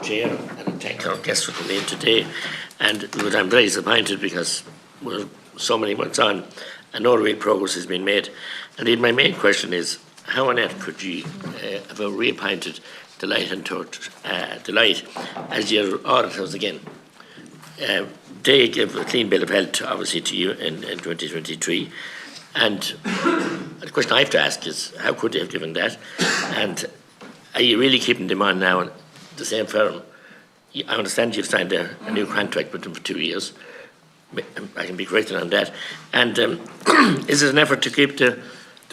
Chair, and thank our guests for coming in today. And I'm very disappointed because we're so many months on and no real progress has been made. Indeed, my main question is, how on earth could you have reappointed Delight and Delight as your auditors again? They gave a clean bill of health, obviously, to you in 2023. And the question I have to ask is, how could they have given that? And are you really keeping them on now in the same firm? I understand you've signed a new contract with them for 2 years. I can be corrected on that. And is it an effort to keep the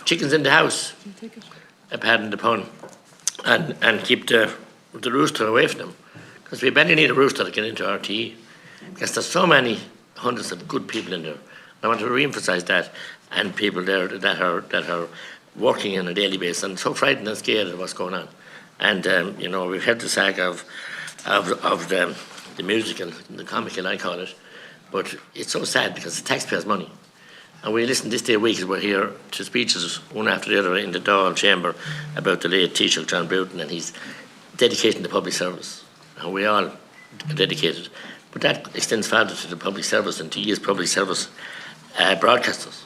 chickens in the house, pardon the pun, and keep the rooster away from them? Because we badly need a rooster to get into RTE, because there's so many hundreds of good people in there. I want to re-emphasise that, and people there that are working on a daily basis and so frightened and scared of what's going on. And you know, we've had the saga of the musical, the comical, I call it, but it's so sad because it's taxpayers' money. And we listen this day a week as we're here to speeches one after the other in the Dáil chamber about the late Taoiseach John Bruton and his dedication to public service. And we all are dedicated. But that extends further to the public service and to you as public service broadcasters.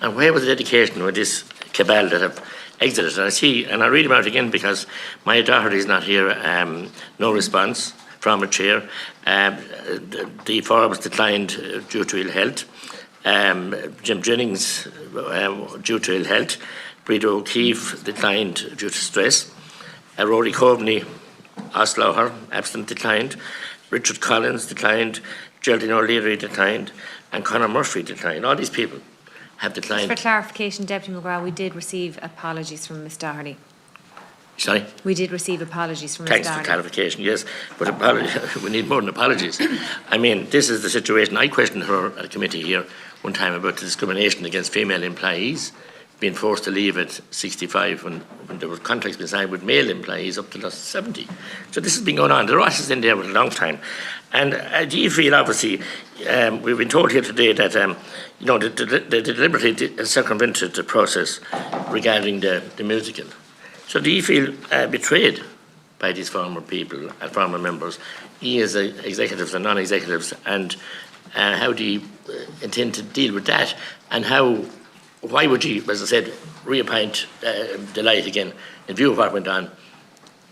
And where was the dedication with this cabal that have exited? And I see, and I read about it again because my authority is not here, no response from a chair. The Forbes declined due to ill health. Jim Jennings due to ill health. Breda O'Keefe declined due to stress. Rory Coveney, Osloher, absent, declined. Richard Collins declined. Geraldine O'Leary declined. And Conor Murphy declined. All these people have declined. Just for clarification, Deputy McGrath, we did receive apologies from Ms Doherty. Sorry? We did receive apologies from Ms Thanks Doherty. for clarification, yes. But we need more than apologies. I mean, this is the situation. I questioned her at a committee here one time about the discrimination against female employees being forced to leave at 65 when there were contracts being signed with male employees up to 70. So this has been going on. The Ross is in there for a long time. And do you feel, obviously, we've been told here today that you know, they deliberately circumvented the process regarding the musical. So do you feel betrayed by these former people, former members, you as executives and non-executives, and how do you intend to deal with that? And why would you, as I said, reappoint Delight again in view of what went on?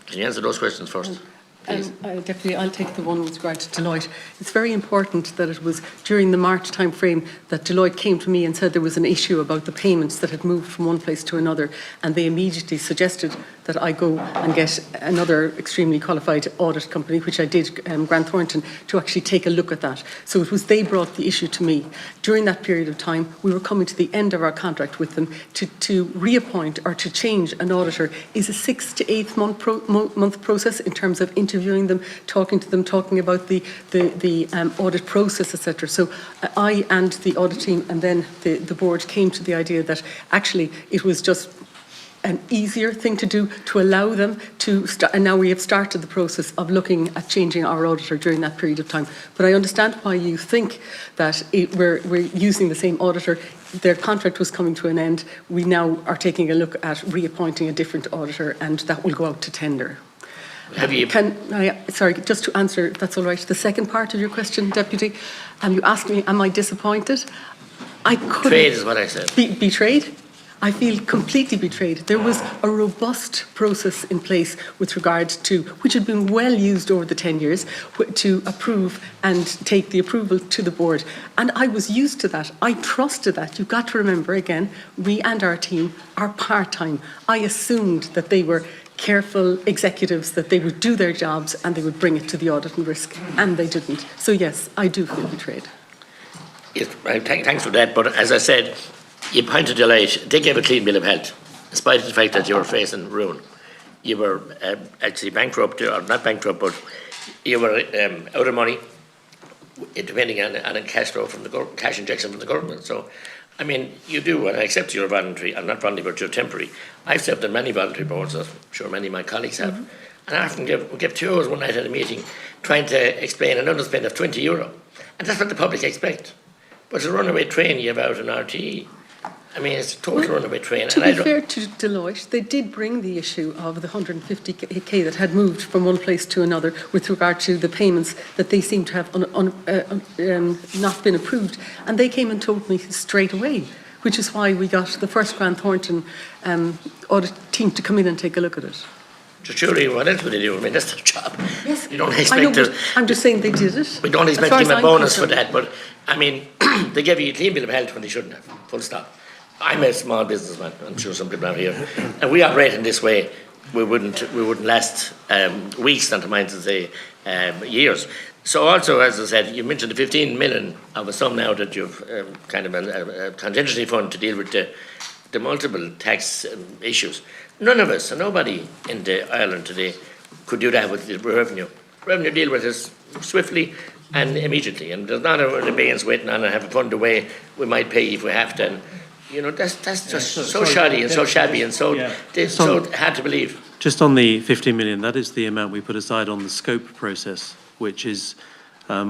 Can you answer those questions first? Deputy, I'll take the one with regard to Deloitte. It's very important that it was during the March time frame that Deloitte came to me and said there was an issue about the payments that had moved from one place to another, and they immediately suggested that I go and get another extremely qualified audit company, which I did, Grant Thornton, to actually take a look at that. So it was they brought the issue to me. During that period of time, we were coming to the end of our contract with them. To reappoint or to change an auditor is a 6 to 8 month process in terms of interviewing them, talking to them, talking about the audit process, etc. So I and the audit team and then the board came to the idea that actually it was just an easier thing to do to allow them to start, and now we have started the process of looking at changing our auditor during that period of time. But I understand why you think that we're using the same auditor. Their contract was coming to an end. We now are taking a look at reappointing a different auditor, and that will go out to tender. Have you? Sorry, just to answer, if that's all right, the second part of your question, Deputy, you asked me, am I disappointed? I couldn't. Betrayed is what I said. Betrayed? I feel completely betrayed. There was a robust process in place with regard to, which had been well used over the 10 years, to approve and take the approval to the board. And I was used to that. I trusted that. You've got to remember, again, we and our team are part-time. I assumed that they were careful executives, that they would do their jobs and they would bring it to the audit and risk, and they didn't. So yes, I do feel betrayed. Yes, thanks for that. But as I said, you appointed Delight. They gave a clean bill of health, despite the fact that you were facing ruin. You were actually bankrupt, or not bankrupt, but you were out of money, depending on a cash flow from the cash injection from the government. So, I mean, you do, and I accept you're voluntary, and not voluntary, but you're temporary. I've served on many voluntary boards, as I'm sure many of my colleagues have. And I often give 2 hours one night at a meeting trying to explain an underspend of €20. And that's what the public expect. But it's a runaway train you have out in RTE. I mean, it's a total runaway train. To be fair to Deloitte, they did bring the issue of the 150k that had moved from one place to another with regard to the payments that they seem to have not been approved. And they came and told me straight away, which is why we got the first Grant Thornton audit team to come in and take a look at it. So surely, what else would they do? I mean, that's their job. Yes, You don't I expect know, to... but I'm just saying they did it. We don't expect As far to give as a I'm bonus for concerned. that, but, I mean, they give you a clean bill of health when they shouldn't have, full stop. I'm a small businessman, I'm sure some people are here, and we operate in this way. We wouldn't last weeks, not to mind to say years. So also, as I said, you mentioned the 15 million of a sum now that you've kind of a contingency fund to deal with the multiple tax issues. None of us, and nobody in Ireland today, could do that with the revenue. Revenue deal with us swiftly and immediately, and there's not a abeyance waiting on and have a fund away. We might pay if we have to. And, you know, that's just so shoddy and so shabby and so so hard to believe. Just on the 15 million, that is the amount we put aside on the scope process, which is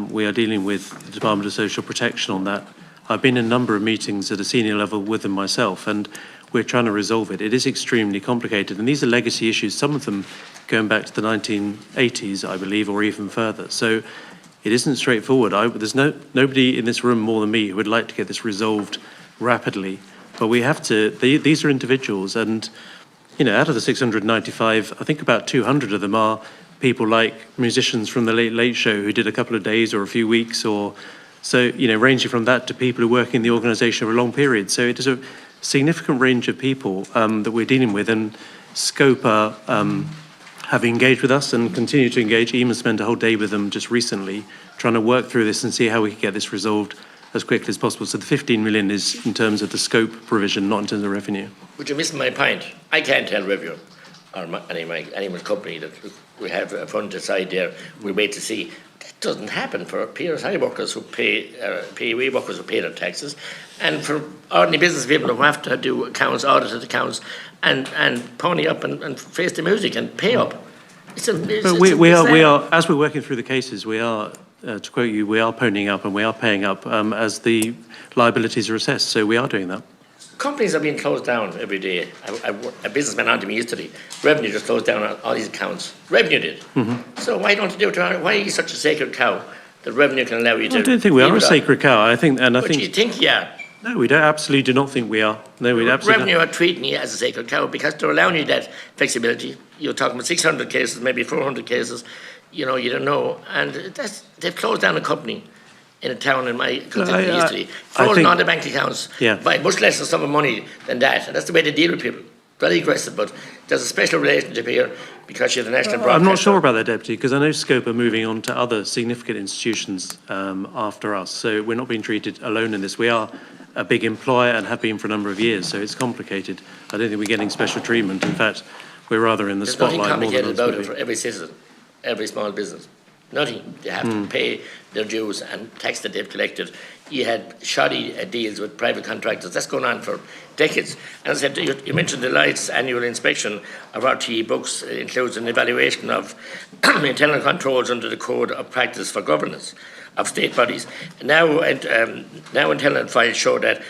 we are dealing with the Department of Social Protection on that. I've been in a number of meetings at a senior level with them myself, and we're trying to resolve it. It is extremely complicated, and these are legacy issues, some of them going back to the 1980s, I believe, or even further. So it isn't straightforward. There's nobody in this room more than me who would like to get this resolved rapidly, but we have to. These are individuals, and you know, out of the 695, I think about 200 of them are people like musicians from the Late Show who did a couple of days or a few weeks, or so, you know, ranging from that to people who work in the organisation over a long period. So it is a significant range of people that we're dealing with, and Scope have engaged with us and continue to engage. Even spent a whole day with them just recently trying to work through this and see how we can get this resolved as quickly as possible. So the 15 million is in terms of the scope provision, not in terms of revenue. But you're missing my point. I can't tell revenue or any company that we have a fund aside there, we'll wait to see. That doesn't happen for PSI workers who pay, PAYE workers who pay their taxes, and for ordinary business people who have to do accounts, audited accounts, and pony up and face the music and pay up. We are, as we're working through the cases, we are, to quote you, we are ponying up and we are paying up as the liabilities are assessed. So we are doing that. Companies are being closed down every day. A businessman on to me yesterday. Revenue just closed down on all these accounts. Revenue did. Mm-hmm. So why don't you do it? Why are you such a sacred cow that revenue can allow you to? I don't think we are a sacred cow. I think, and I think. You think you are? No, we don't. Absolutely, do not think we are. No, we absolutely. Revenue are treating you as a sacred cow because they're allowing you that flexibility. You're talking about 600 cases, maybe 400 cases. You know, you don't know, and they've closed down a company in a town in my constituency yesterday, frozen all the bank accounts, by much less a sum of money than that. And that's the way they deal with people. Very aggressive, but there's a special relationship here because you're the national broadcaster. I'm not sure about that, Deputy, because I know Scope are moving on to other significant institutions after us. So we're not being treated alone in this. We are a big employer and have been for a number of years, so it's complicated. I don't think we're getting special treatment. In fact, we're rather in the spotlight more than nothing complicated about it for every citizen, every small business. Nothing. They have to pay their dues and tax that they've collected. You had shoddy deals with private contractors. That's going on for decades. And as I said, you mentioned Deloitte's annual inspection of RTE books. It includes an evaluation of internal controls under the Code of Practice for Governance of state bodies. Now internal files show that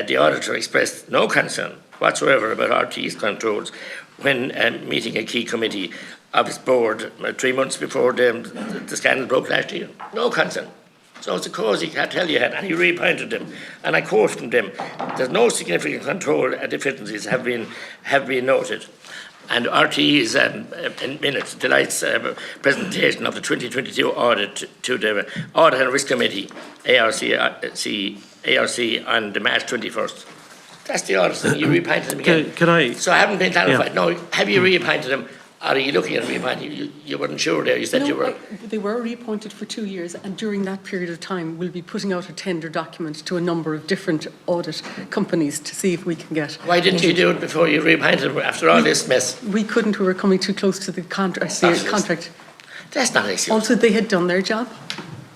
the auditor expressed no concern whatsoever about RTE's controls when meeting a key committee of his board 3 months before the scandal broke last year. No concern. So it's a cosy cartel you had, and he reappointed them. And I quote from them: "There's no significant control deficiencies have been noted." And RTE's in minutes, Deloitte's presentation of the 2022 audit to the Audit and Risk Committee, ARC on the March 21st. That's the audit thing. You reappointed them again. So I haven't been clarified. Yeah. No, have you reappointed them? Are you looking at reappointing? You weren't sure there. You said you were. They were reappointed for 2 years, and during that period of time, we'll be putting out a tender document to a number of different audit companies to see if we can get. Why didn't you do it before you reappointed them after all this mess? We couldn't. We were coming too close to the contract. That's not an excuse. Also, they had done their job.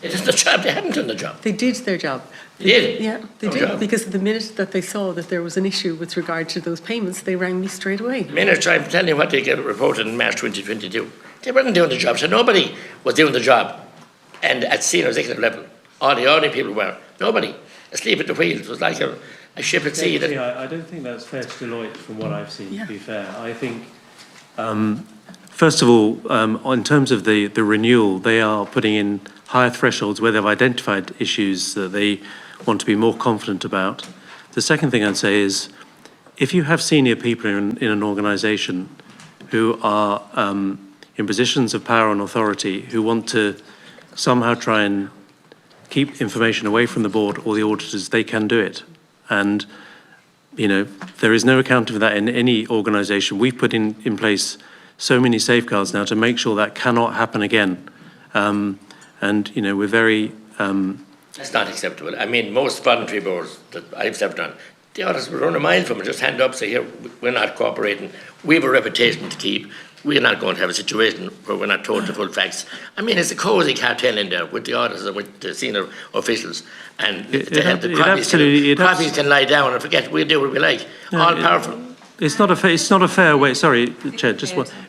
They did the job. They hadn't done the job. They did their job. They did? Yeah, they did. Job. Because the minute that they saw that there was an issue with regard to those payments, they rang me straight away. The minute I'm telling you what they get reported in March 2022, they weren't doing the job. So nobody was doing the job. And at senior executive level, all the ordinary people were. Nobody. Asleep at the wheel. It was like a ship at sea that... Yeah, I don't think that's fair to Deloitte from what I've seen, Yeah. to be fair. I think, first of all, in terms of the renewal, they are putting in higher thresholds where they've identified issues that they want to be more confident about. The second thing I'd say is, if you have senior people in an organisation who are in positions of power and authority who want to somehow try and keep information away from the board or the auditors, they can do it. And, you know, there is no accounting for that in any organisation. We've put in place so many safeguards now to make sure that cannot happen again. And, you know, we're very... That's not acceptable. I mean, most voluntary boards that I've served on, the auditors will run a mile from it, just hand up, say, here, we're not cooperating, we have a reputation to keep, we're not going to have a situation where we're not told the full facts. I mean, it's a cosy cartel in there with the auditors and with the senior officials, and the crappies can lie down and forget we'll do what we like, all powerful. It's not a fair way. Sorry, Chair.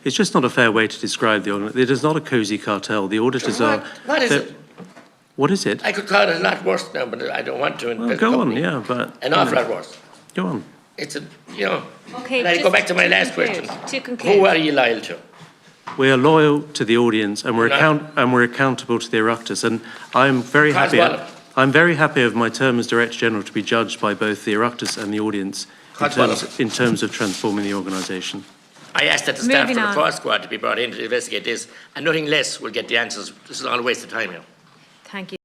It's just not a fair way to describe the organisation. It is not a cosy cartel. The auditors are. What is it? What is it? I could call it a lot worse now, but I don't want to. Well, go on, yeah, but an awful lot worse. Go on. It's a, you know. Okay. And I go back to my last question. To conclude. Who are you loyal to? We are loyal to the audience, and we're accountable to the Oireachtas. And I'm very happy. I'm very happy of my term as Director General to be judged by both the Oireachtas and the audience in terms of transforming the organisation. I asked at the start for the fraud squad to be brought in to investigate this, and nothing less will get the answers. This is all a waste of time now. Thank you.